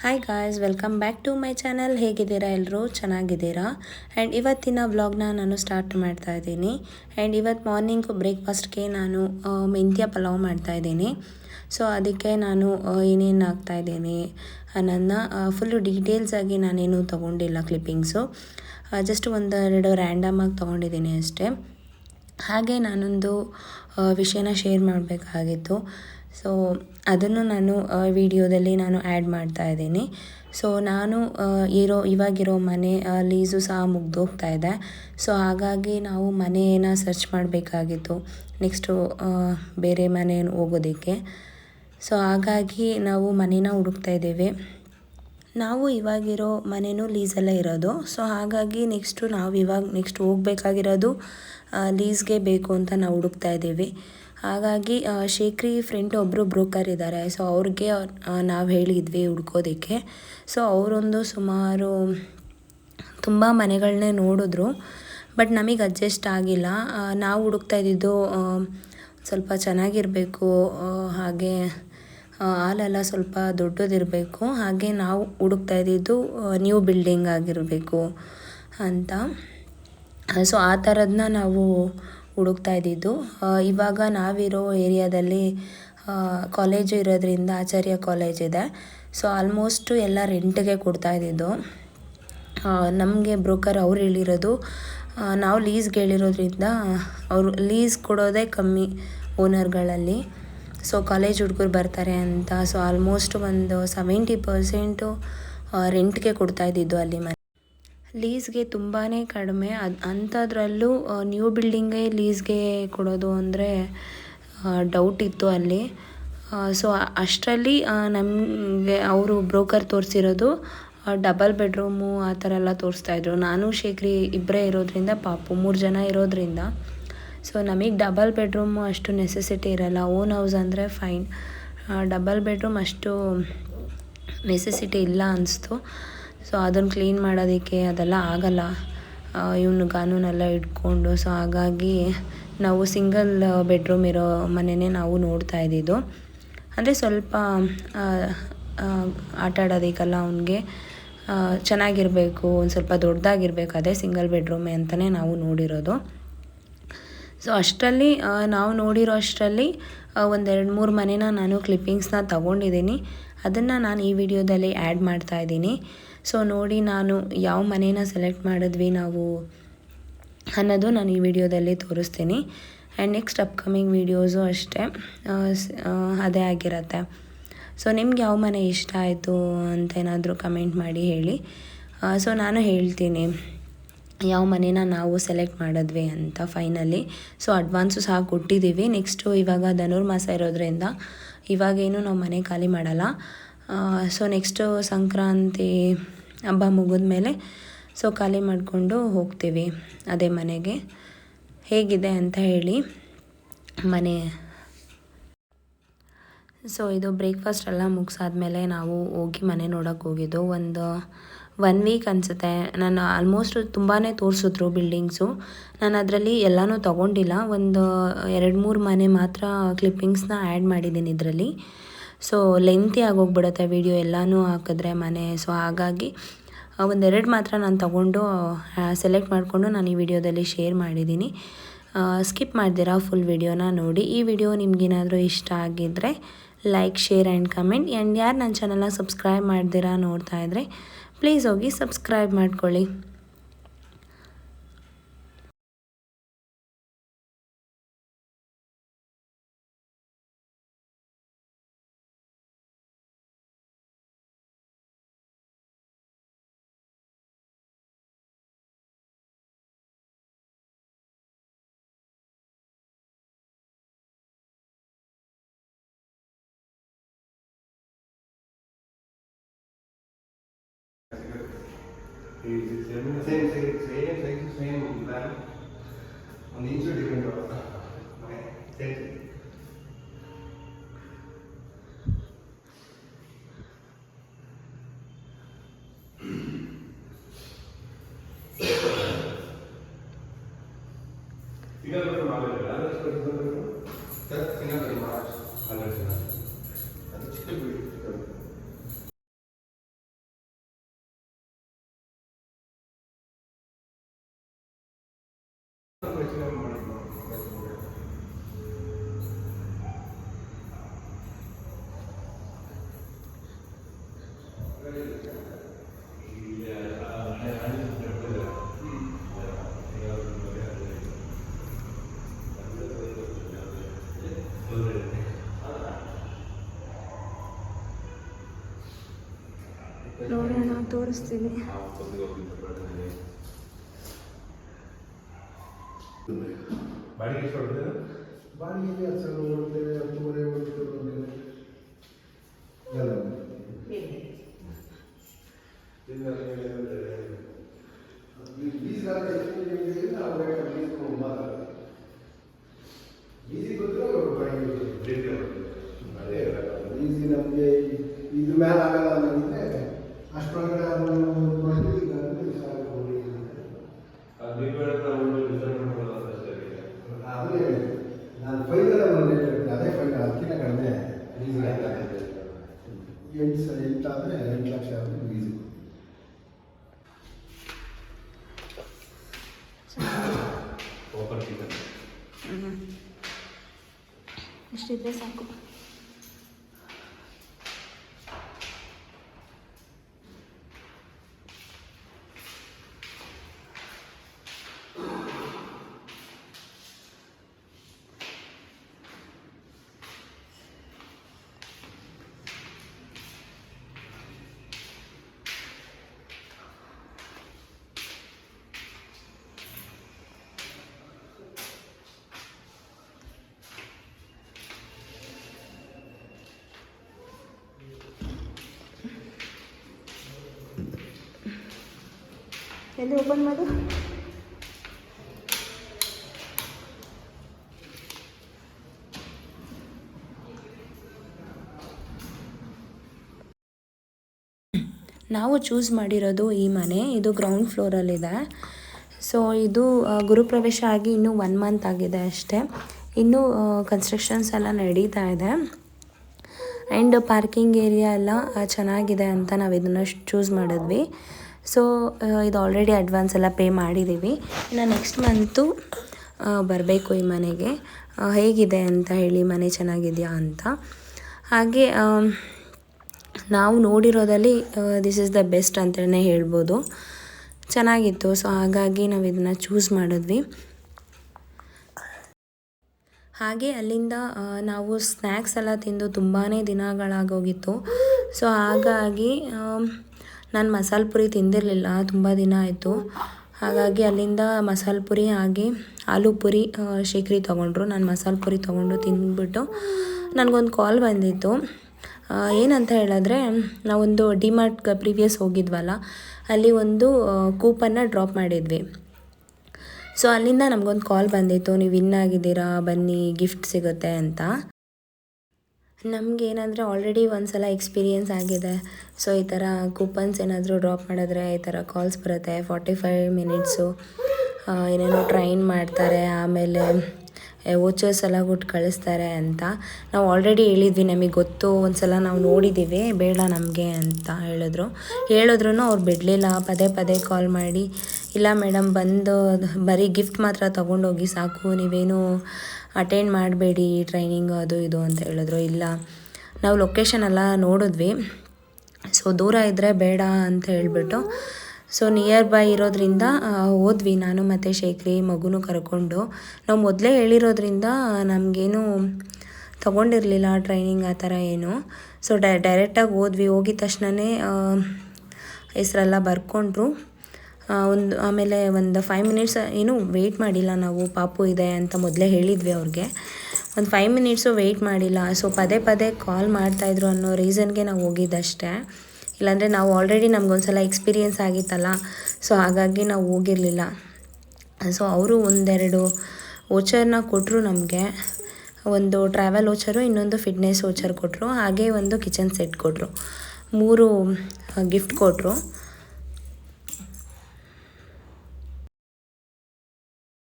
Hi guys, welcome back to my channel. ಹೇಗಿದ್ದೀರಾ ಎಲ್ಲರೂ? ಚೆನ್ನಾಗಿದ್ದೀರಾ? ಆ್ಯಂಡ್ ಇವತ್ತಿನ ವ್ಲಾಗ್ನ ನಾನು ಸ್ಟಾರ್ಟ್ ಮಾಡ್ತಾ ಇದ್ದೀನಿ. ಆ್ಯಂಡ್ ಇವತ್ತು ಮಾರ್ನಿಂಗ್ ಬ್ರೇಕ್ಫಾಸ್ಟ್ಗೆ ನಾನು ಮೆಂತ್ಯ ಪಲಾವ್ ಮಾಡ್ತಾಯಿದ್ದೀನಿ. ಸೊ ಅದಕ್ಕೆ ನಾನು ಏನೇನು ಹಾಕ್ತಾಯಿದ್ದೀನಿ ಅನ್ನೋದನ್ನ ಫುಲ್ಲು ಡೀಟೇಲ್ಸಾಗಿ ನಾನೇನು ತೊಗೊಂಡಿಲ್ಲ ಕ್ಲಿಪ್ಪಿಂಗ್ಸು. ಜಸ್ಟ್ ಒಂದೆರಡು ರ್ಯಾಂಡಮಾಗಿ ತೊಗೊಂಡಿದ್ದೀನಿ ಅಷ್ಟೇ. ಹಾಗೆ ನಾನೊಂದು ವಿಷಯನ ಶೇರ್ ಮಾಡಬೇಕಾಗಿತ್ತು. ಸೊ ಅದನ್ನು ನಾನು ವಿಡಿಯೋದಲ್ಲಿ ನಾನು ಆ್ಯಡ್ ಮಾಡ್ತಾ ಇದ್ದೀನಿ. ಸೊ ನಾನು ಇವಾಗಿರೋ ಮನೆ ಲೀಸು ಸಹ ಮುಗ್ದೋಗ್ತಾ ಇದೆ. ಸೊ ಹಾಗಾಗಿ ನಾವು ಮನೆಯನ್ನು ಸರ್ಚ್ ಮಾಡಬೇಕಾಗಿತ್ತು ನೆಕ್ಸ್ಟು ಬೇರೆ ಮನೆ ಹೋಗೋದಕ್ಕೆ. ಸೊ ಹಾಗಾಗಿ ನಾವು ಮನೇನ ಹುಡುಕ್ತಾ ಇದ್ದೇವೆ. ನಾವು ಇವಾಗಿರೋ ಮನೆಯೂ ಲೀಸಲ್ಲೇ ಇರೋದು. ಸೊ ಹಾಗಾಗಿ ನೆಕ್ಸ್ಟ್ ಹೋಗಬೇಕಾಗಿರೋದು ಲೀಸ್ಗೆ ಬೇಕು ಅಂತ ನಾವು ಹುಡುಕ್ತಾ ಇದ್ದೀವಿ. ಹಾಗಾಗಿ ಶೇಖರಿ ಫ್ರೆಂಡ್ ಒಬ್ಬರು ಬ್ರೋಕರ್ ಇದ್ದಾರೆ. ಸೊ ಅವ್ರಿಗೆ ನಾವು ಹೇಳಿದ್ವಿ ಹುಡ್ಕೋದಕ್ಕೆ. ಸೊ ಅವರೊಂದು ಸುಮಾರು ತುಂಬ ಮನೆಗಳನ್ನೇ ನೋಡಿದ್ರು, ಬಟ್ ನಮಗೆ ಅಡ್ಜಸ್ಟ್ ಆಗಿಲ್ಲ. ನಾವು ಹುಡುಕ್ತಾ ಇದ್ದಿದ್ದು ಸ್ವಲ್ಪ ಚೆನ್ನಾಗಿರಬೇಕು, ಹಾಗೆ ಹಾಲೆಲ್ಲ ಸ್ವಲ್ಪ ದೊಡ್ಡದಿರಬೇಕು, ಹಾಗೆ ನಾವು ಹುಡುಕ್ತಾ ಇದ್ದಿದ್ದು ನ್ಯೂ ಬಿಲ್ಡಿಂಗ್ ಆಗಿರಬೇಕು ಅಂತ. ಸೊ ಆ ಥರದನ್ನ ನಾವು ಹುಡುಕ್ತಾ ಇದ್ದಿದ್ದು. ಇವಾಗ ನಾವಿರೋ ಏರಿಯಾದಲ್ಲಿ ಕಾಲೇಜು ಇರೋದ್ರಿಂದ ಆಚಾರ್ಯ ಕಾಲೇಜ್ ಇದೆ. ಸೊ ಆಲ್ಮೋಸ್ಟು ಎಲ್ಲ ರೆಂಟ್ಗೆ ಕೊಡ್ತಾ ಇದ್ದಿದ್ದು. ನಮಗೆ ಬ್ರೋಕರ್ ಅವ್ರು ಹೇಳಿರೋದು, ನಾವು ಲೀಸ್ಗೆ ಹೇಳಿರೋದ್ರಿಂದ ಅವರು ಲೀಸ್ ಕೊಡೋದೇ ಕಮ್ಮಿ ಓನರ್ಗಳಲ್ಲಿ. ಸೊ ಕಾಲೇಜ್ ಹುಡುಗರು ಬರ್ತಾರೆ ಅಂತ. ಸೊ ಆಲ್ಮೋಸ್ಟ್ ಒಂದು 70% ರೆಂಟ್ಗೆ ಕೊಡ್ತಾ ಇದ್ದಿದ್ದು ಅಲ್ಲಿ ಮನೆ. ಲೀಸ್ಗೆ ತುಂಬಾ ಕಡಿಮೆ. ಅಂಥದ್ರಲ್ಲೂ ನ್ಯೂ ಬಿಲ್ಡಿಂಗೇ ಲೀಸ್ಗೆ ಕೊಡೋದು ಅಂದರೆ ಡೌಟ್ ಇತ್ತು ಅಲ್ಲಿ. ಸೊ ಅಷ್ಟರಲ್ಲಿ ನಮಗೆ ಅವರು ಬ್ರೋಕರ್ ತೋರಿಸಿರೋದು ಡಬಲ್ ಬೆಡ್ರೂಮು ಆ ಥರ ಎಲ್ಲ ತೋರಿಸ್ತಾಯಿದ್ರು. ನಾನು ಶೇಖರಿ ಇಬ್ಬರೇ ಇರೋದ್ರಿಂದ, ಪಾಪು 3 ಜನ ಇರೋದ್ರಿಂದ ಸೊ ನಮಗೆ ಡಬಲ್ ಬೆಡ್ರೂಮು ಅಷ್ಟು ನೆಸೆಸಿಟಿ ಇರಲ್ಲ. ಓನ್ ಹೌಸ್ ಅಂದರೆ ಫೈನ್, ಡಬಲ್ ಬೆಡ್ರೂಮ್ ಅಷ್ಟು ನೆಸೆಸಿಟಿ ಇಲ್ಲ ಅನಿಸ್ತು. ಸೊ ಅದನ್ನು ಕ್ಲೀನ್ ಮಾಡೋದಕ್ಕೆ ಅದೆಲ್ಲ ಆಗಲ್ಲ, ಇವನು ಕಾನೂನೆಲ್ಲ ಇಟ್ಕೊಂಡು. ಸೊ ಹಾಗಾಗಿ ನಾವು ಸಿಂಗಲ್ ಬೆಡ್ರೂಮ್ ಇರೋ ಮನೆಯೇ ನಾವು ನೋಡ್ತಾ ಇದ್ದಿದ್ದು. ಅಂದರೆ ಸ್ವಲ್ಪ ಆಟ ಆಡೋದಕ್ಕೆಲ್ಲ ಅವನಿಗೆ ಚೆನ್ನಾಗಿರಬೇಕು, ಒಂದು ಸ್ವಲ್ಪ ದೊಡ್ಡದಾಗಿರಬೇಕು, ಅದೇ ಸಿಂಗಲ್ ಬೆಡ್ರೂಮೇ ಅಂತಲೇ ನಾವು ನೋಡಿರೋದು. ಸೊ ಅಷ್ಟರಲ್ಲಿ ನಾವು ನೋಡಿರೋ ಅಷ್ಟರಲ್ಲಿ ಒಂದು 2-3 ಮನೆನ ನಾನು ಕ್ಲಿಪ್ಪಿಂಗ್ಸ್ನ ತೊಗೊಂಡಿದ್ದೀನಿ. ಅದನ್ನು ನಾನು ಈ ವಿಡಿಯೋದಲ್ಲಿ ಆ್ಯಡ್ ಮಾಡ್ತಾಯಿದ್ದೀನಿ. ಸೊ ನೋಡಿ ನಾನು ಯಾವ ಮನೇನ ಸೆಲೆಕ್ಟ್ ಮಾಡಿದ್ವಿ ನಾವು ಅನ್ನೋದು ನಾನು ಈ ವಿಡಿಯೋದಲ್ಲಿ ತೋರಿಸ್ತೀನಿ. ಆ್ಯಂಡ್ ನೆಕ್ಸ್ಟ್ ಅಪ್ಕಮಿಂಗ್ ವೀಡಿಯೋಸು ಅಷ್ಟೇ ಅದೇ ಆಗಿರುತ್ತೆ. ಸೊ ನಿಮ್ಗೆ ಯಾವ ಮನೆ ಇಷ್ಟ ಆಯಿತು ಅಂತ ಏನಾದರೂ ಕಮೆಂಟ್ ಮಾಡಿ ಹೇಳಿ. ಸೊ ನಾನು ಹೇಳ್ತೀನಿ ಯಾವ ಮನೇನ ನಾವು ಸೆಲೆಕ್ಟ್ ಮಾಡಿದ್ವಿ ಅಂತ ಫೈನಲಿ. ಸೊ ಅಡ್ವಾನ್ಸು ಸಹ ಕೊಟ್ಟಿದ್ದೀವಿ. ನೆಕ್ಸ್ಟು ಇವಾಗ ಧನುರ್ಮಾಸ ಇರೋದ್ರಿಂದ ಇವಾಗೇನು ನಾವು ಮನೆ ಖಾಲಿ ಮಾಡಲ್ಲ. ಸೊ ನೆಕ್ಸ್ಟು ಸಂಕ್ರಾಂತಿ ಹಬ್ಬ ಮುಗಿದ್ಮೇಲೆ ಸೊ ಖಾಲಿ ಮಾಡಿಕೊಂಡು ಹೋಗ್ತೀವಿ ಅದೇ ಮನೆಗೆ. ಹೇಗಿದೆ ಅಂತ ಹೇಳಿ ಮನೆ. ಸೊ ಇದು ಬ್ರೇಕ್ಫಾಸ್ಟ್ ಎಲ್ಲ ಮುಗಿಸಾದ್ಮೇಲೆ ನಾವು ಹೋಗಿ ಮನೆ ನೋಡೋಕ್ಕೆ ಹೋಗಿದ್ದು. ಒಂದು 1 ವೀಕ್ ಅನಿಸುತ್ತೆ. ನಾನು ಆಲ್ಮೋಸ್ಟ್ ತುಂಬಾ ತೋರಿಸಿದ್ರು ಬಿಲ್ಡಿಂಗ್ಸು. ನಾನು ಅದರಲ್ಲಿ ಎಲ್ಲನೂ ತೊಗೊಂಡಿಲ್ಲ. ಒಂದು 2-3 ಮನೆ ಮಾತ್ರ ಕ್ಲಿಪ್ಪಿಂಗ್ಸ್ನ ಆ್ಯಡ್ ಮಾಡಿದ್ದೀನಿ ಇದರಲ್ಲಿ. ಸೊ ಲೆಂತಿ ಆಗೋಗ್ಬಿಡುತ್ತೆ ವಿಡಿಯೋ ಎಲ್ಲನೂ ಹಾಕಿದ್ರೆ ಮನೆ. ಸೊ ಹಾಗಾಗಿ 1-2 ಮಾತ್ರ ನಾನು ತೊಗೊಂಡು ಸೆಲೆಕ್ಟ್ ಮಾಡಿಕೊಂಡು ನಾನು ಈ ವಿಡಿಯೋದಲ್ಲಿ ಶೇರ್ ಮಾಡಿದ್ದೀನಿ. ಸ್ಕಿಪ್ ಮಾಡ್ದಿರಾ ಫುಲ್ ವಿಡಿಯೋನ ನೋಡಿ. ಈ ವಿಡಿಯೋ ನಿಮ್ಗೇನಾದರೂ ಇಷ್ಟ ಆಗಿದ್ದರೆ like, share and comment. And ಯಾರು ನನ್ನ ಚಾನಲ್ನ ಸಬ್ಸ್ಕ್ರೈಬ್ ಮಾಡ್ದಿರಾ ನೋಡ್ತಾ ಇದ್ದರೆ ಪ್ಲೀಸ್ ಹೋಗಿ ಸಬ್ಸ್ಕ್ರೈಬ್ ಮಾಡ್ಕೊಳ್ಳಿ. ಸೇಮ್ ಪ್ಲಾನ್, ಒಂದು ಇಂಚು ಡಿಫ್ರೆಂಟ್ ಮನೆ ನೋಡೋಣ, ತೋರಿಸ್ತೀನಿ. ಬಾಡಿಗೆ ಎಷ್ಟು ಹೊರಟಿದೆ? ಬಾಡಿಗೆ 10,000 ಹೊರಟಿದೆ, 10,500 ಹೊರಟಿದೆ. ನಮಗೆ ಇದು ಮೇಲೆ ಆಗಲ್ಲ ಅನ್ನೋದಿದ್ರೆ ಅಷ್ಟೊಳಗಡೆ ನಾನು ಫೈನಲ್ ಅದೇ ಫೈನಲ್ ಅದಕ್ಕಿಂತ ಕಡಿಮೆ ಎಂಟಾದರೆ 8 ಲಕ್ಷ ಆದರೆ ಈಸಿ. ಇಷ್ಟಿದ್ರೆ ಸಾಕು. ಎಲ್ಲಿ ಓಪನ್ ಮಾಡು. ನಾವು ಚೂಸ್ ಮಾಡಿರೋದು ಈ ಮನೆ. ಇದು ಗ್ರೌಂಡ್ ಫ್ಲೋರಲ್ಲಿದೆ. ಸೊ ಇದು ಗುರುಪ್ರವೇಶ ಆಗಿ ಇನ್ನೂ 1 ಮಂತ್ ಆಗಿದೆ ಅಷ್ಟೇ. ಇನ್ನೂ ಕನ್ಸ್ಟ್ರಕ್ಷನ್ಸ್ ಎಲ್ಲ ನಡೀತಾ ಇದೆ. ಆ್ಯಂಡ್ ಪಾರ್ಕಿಂಗ್ ಏರಿಯಾ ಎಲ್ಲ ಚೆನ್ನಾಗಿದೆ ಅಂತ ನಾವು ಇದನ್ನು ಚೂಸ್ ಮಾಡಿದ್ವಿ. ಸೊ ಇದು ಆಲ್ರೆಡಿ ಅಡ್ವಾನ್ಸ್ ಎಲ್ಲ ಪೇ ಮಾಡಿದ್ದೀವಿ. ಇನ್ನು ನೆಕ್ಸ್ಟ್ ಮಂತು ಬರಬೇಕು ಈ ಮನೆಗೆ. ಹೇಗಿದೆ ಅಂತ ಹೇಳಿ, ಮನೆ ಚೆನ್ನಾಗಿದೆಯಾ ಅಂತ. ಹಾಗೆ ನಾವು ನೋಡಿರೋದಲ್ಲಿ ದಿಸ್ ಇಸ್ ದ ಬೆಸ್ಟ್ ಅಂತಲೇ ಹೇಳ್ಬೋದು. ಚೆನ್ನಾಗಿತ್ತು. ಸೊ ಹಾಗಾಗಿ ನಾವು ಇದನ್ನು ಚೂಸ್ ಮಾಡಿದ್ವಿ. ಹಾಗೆ ಅಲ್ಲಿಂದ ನಾವು ಸ್ನ್ಯಾಕ್ಸ್ ಎಲ್ಲ ತಿಂದು ತುಂಬಾ ದಿನಗಳಾಗೋಗಿತ್ತು. ಸೊ ಹಾಗಾಗಿ ನಾನು ಮಸಾಲೆ ಪುರಿ ತಿಂದಿರಲಿಲ್ಲ, ತುಂಬ ದಿನ ಆಯಿತು. ಹಾಗಾಗಿ ಅಲ್ಲಿಂದ ಮಸಾಲೆ ಪುರಿ ಹಾಗೆ ಆಲೂ ಪುರಿ ಶೇಖರಿ ತೊಗೊಂಡ್ರು. ನಾನು ಮಸಾಲೆ ಪುರಿ ತೊಗೊಂಡು ತಿಂದ್ಬಿಟ್ಟು ನನಗೊಂದು ಕಾಲ್ ಬಂದಿತ್ತು. ಏನಂತ ಹೇಳಿದ್ರೆ, ನಾವೊಂದು ಡಿಮಾರ್ಟ್ ಪ್ರೀವಿಯಸ್ ಹೋಗಿದ್ವಲ್ಲ, ಅಲ್ಲಿ ಒಂದು ಕೂಪನ್ನ ಡ್ರಾಪ್ ಮಾಡಿದ್ವಿ. ಸೊ ಅಲ್ಲಿಂದ ನಮಗೊಂದು ಕಾಲ್ ಬಂದಿತ್ತು, ನೀವು ವಿನ್ ಆಗಿದ್ದೀರಾ, ಬನ್ನಿ ಗಿಫ್ಟ್ ಸಿಗುತ್ತೆ ಅಂತ. ನಮಗೇನಂದರೆ ಆಲ್ರೆಡಿ ಒಂದು ಸಲ ಎಕ್ಸ್ಪೀರಿಯೆನ್ಸ್ ಆಗಿದೆ. ಸೊ ಈ ಥರ ಕೂಪನ್ಸ್ ಏನಾದರೂ ಡ್ರಾಪ್ ಮಾಡಿದ್ರೆ ಈ ಥರ ಕಾಲ್ಸ್ ಬರುತ್ತೆ. 45 ಮಿನಿಟ್ಸು ಏನೇನೋ ಟ್ರೈನ್ ಮಾಡ್ತಾರೆ, ಆಮೇಲೆ ವೋಚರ್ಸ್ ಎಲ್ಲ ಕೊಟ್ಟು ಕಳಿಸ್ತಾರೆ ಅಂತ. ನಾವು ಆಲ್ರೆಡಿ ಹೇಳಿದ್ವಿ, ನಮಗೆ ಗೊತ್ತು, ಒಂದು ಸಲ ನಾವು ನೋಡಿದ್ದೀವಿ, ಬೇಡ ನಮಗೆ ಅಂತ ಹೇಳಿದ್ರು ಅವ್ರು ಬಿಡಲಿಲ್ಲ. ಪದೇ ಕಾಲ್ ಮಾಡಿ, ಇಲ್ಲ ಮೇಡಮ್ ಬಂದು ಬರೀ ಗಿಫ್ಟ್ ಮಾತ್ರ ತೊಗೊಂಡೋಗಿ ಸಾಕು, ನೀವೇನು ಅಟೆಂಡ್ ಮಾಡಬೇಡಿ ಟ್ರೈನಿಂಗ್ ಅದು ಇದು ಅಂತ ಹೇಳಿದ್ರು. ಇಲ್ಲ, ನಾವು ಲೊಕೇಶನ್ ಎಲ್ಲ ನೋಡಿದ್ವಿ. ಸೊ ದೂರ ಇದ್ದರೆ ಬೇಡ ಅಂತ ಹೇಳಿಬಿಟ್ಟು, ಸೊ ನಿಯರ್ ಬೈ ಇರೋದ್ರಿಂದ ಹೋದ್ವಿ, ನಾನು ಮತ್ತು ಶೇಖರಿ ಮಗುನೂ ಕರ್ಕೊಂಡು. ನಾವು ಮೊದಲೇ ಹೇಳಿರೋದ್ರಿಂದ ನಮಗೇನು ತೊಗೊಂಡಿರಲಿಲ್ಲ ಟ್ರೈನಿಂಗ್ ಆ ಥರ ಏನು. ಸೊ ಡೈರೆಕ್ಟಾಗಿ ಹೋದ್ವಿ. ಹೋಗಿದ ತಕ್ಷಣವೇ ಹೆಸರೆಲ್ಲ ಬರ್ಕೊಂಡ್ರು. ಆಮೇಲೆ ಒಂದು 5 ಮಿನಿಟ್ಸ್ ಏನು ವೆಯ್ಟ್ ಮಾಡಿಲ್ಲ ನಾವು, ಪಾಪು ಇದೆ ಅಂತ ಮೊದಲೇ ಹೇಳಿದ್ವಿ ಅವ್ರಿಗೆ. ಒಂದು 5 ಮಿನಿಟ್ಸು ವೆಯ್ಟ್ ಮಾಡಿಲ್ಲ. ಸೊ ಪದೇ ಕಾಲ್ ಮಾಡ್ತಾಯಿದ್ರು ಅನ್ನೋ ರೀಸನ್ಗೆ ನಾವು ಹೋಗಿದ್ದಷ್ಟೇ. ಇಲ್ಲಾಂದರೆ ನಾವು ಆಲ್ರೆಡಿ ನಮಗೊಂದು ಸಲ ಎಕ್ಸ್ಪೀರಿಯೆನ್ಸ್ ಆಗಿತ್ತಲ್ಲ, ಸೊ ಹಾಗಾಗಿ ನಾವು ಹೋಗಿರಲಿಲ್ಲ. ಸೊ ಅವರು 1-2 ವೋಚರ್ನ ಕೊಟ್ಟರು ನಮಗೆ. ಒಂದು ಟ್ರಾವೆಲ್ ವೋಚರು, ಇನ್ನೊಂದು ಫಿಟ್ನೆಸ್ ವೋಚರ್ ಕೊಟ್ಟರು, ಹಾಗೆ ಒಂದು ಕಿಚನ್ ಸೆಟ್ ಕೊಟ್ಟರು. 3 ಗಿಫ್ಟ್ ಕೊಟ್ಟರು.